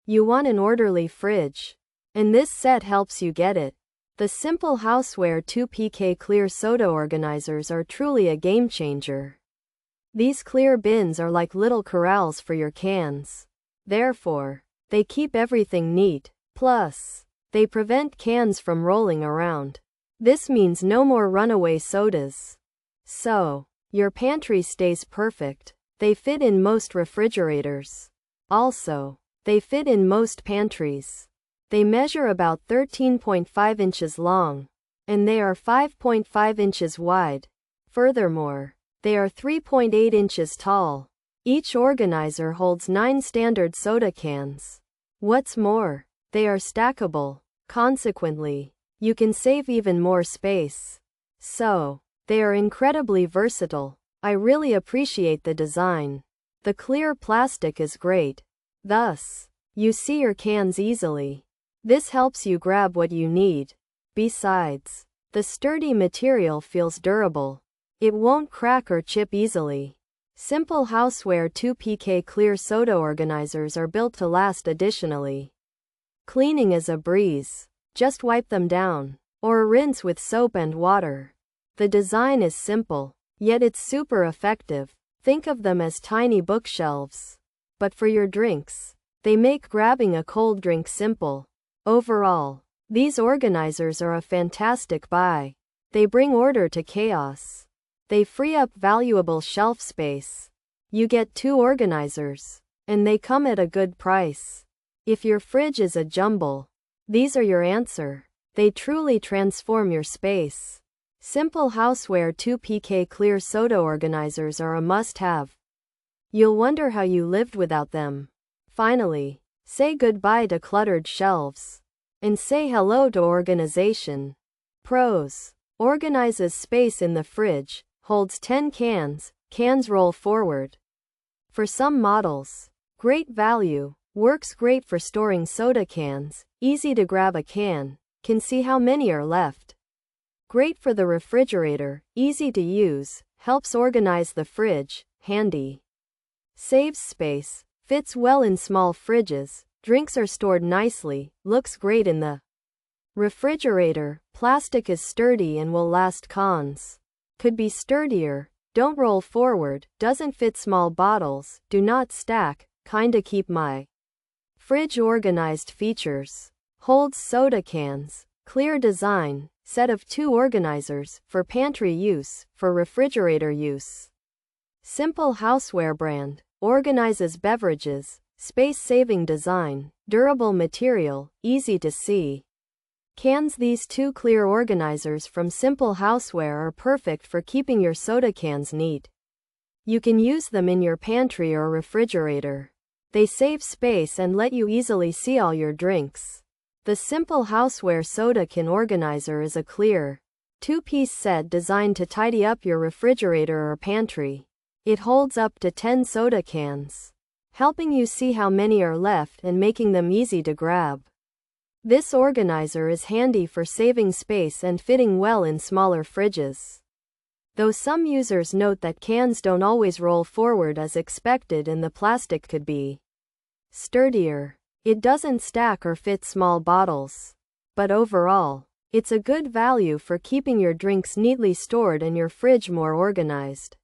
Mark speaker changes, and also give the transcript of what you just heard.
Speaker 1: You want an orderly fridge. And this set helps you get it. The Simple Houseware 2PK clear soda organizers are truly a game changer. These clear bins are like little corrals for your cans. Therefore, they keep everything neat. Plus, they prevent cans from rolling around. This means no more runaway sodas. So, your pantry stays perfect. They fit in most refrigerators. Also, they fit in most pantries. They measure about 13.5 inches long, and they are 5.5 inches wide. Furthermore, they are 3.8 inches tall. Each organizer holds 9 standard soda cans. What's more, they are stackable. Consequently, you can save even more space. So, they are incredibly versatile. I really appreciate the design. The clear plastic is great. Thus, you see your cans easily. This helps you grab what you need. Besides, the sturdy material feels durable. It won't crack or chip easily. Simple Houseware 2PK clear soda organizers are built to last. Additionally, cleaning is a breeze. Just wipe them down, or rinse with soap and water. The design is simple, yet it's super effective. Think of them as tiny bookshelves. But for your drinks, they make grabbing a cold drink simple. Overall, these organizers are a fantastic buy. They bring order to chaos. They free up valuable shelf space. You get 2 organizers, and they come at a good price. If your fridge is a jumble, these are your answer. They truly transform your space. Simple Houseware 2PK clear soda organizers are a must-have. You'll wonder how you lived without them. Finally, say goodbye to cluttered shelves. And say hello to organization. Pros: organizes space in the fridge, holds 10 cans, cans roll forward. For some models, great value, works great for storing soda cans, easy to grab a can, can see how many are left. Great for the refrigerator, easy to use, helps organize the fridge, handy. Saves space, fits well in small fridges, drinks are stored nicely, looks great in the refrigerator, plastic is sturdy and will last. Cons: could be sturdier, don't roll forward, doesn't fit small bottles, do not stack, kinda keep my fridge organized. Features: holds soda cans, clear design, set of 2 organizers, for pantry use, for refrigerator use. Simple Houseware brand, organizes beverages, space-saving design, durable material, easy to see. Cans: these 2 clear organizers from Simple Houseware are perfect for keeping your soda cans neat. You can use them in your pantry or refrigerator. They save space and let you easily see all your drinks. The Simple Houseware soda can organizer is a clear 2-piece set designed to tidy up your refrigerator or pantry. It holds up to 10 soda cans, helping you see how many are left and making them easy to grab. This organizer is handy for saving space and fitting well in smaller fridges. Though some users note that cans don't always roll forward as expected and the plastic could be sturdier. It doesn't stack or fit small bottles. But overall, it's a good value for keeping your drinks neatly stored and your fridge more organized.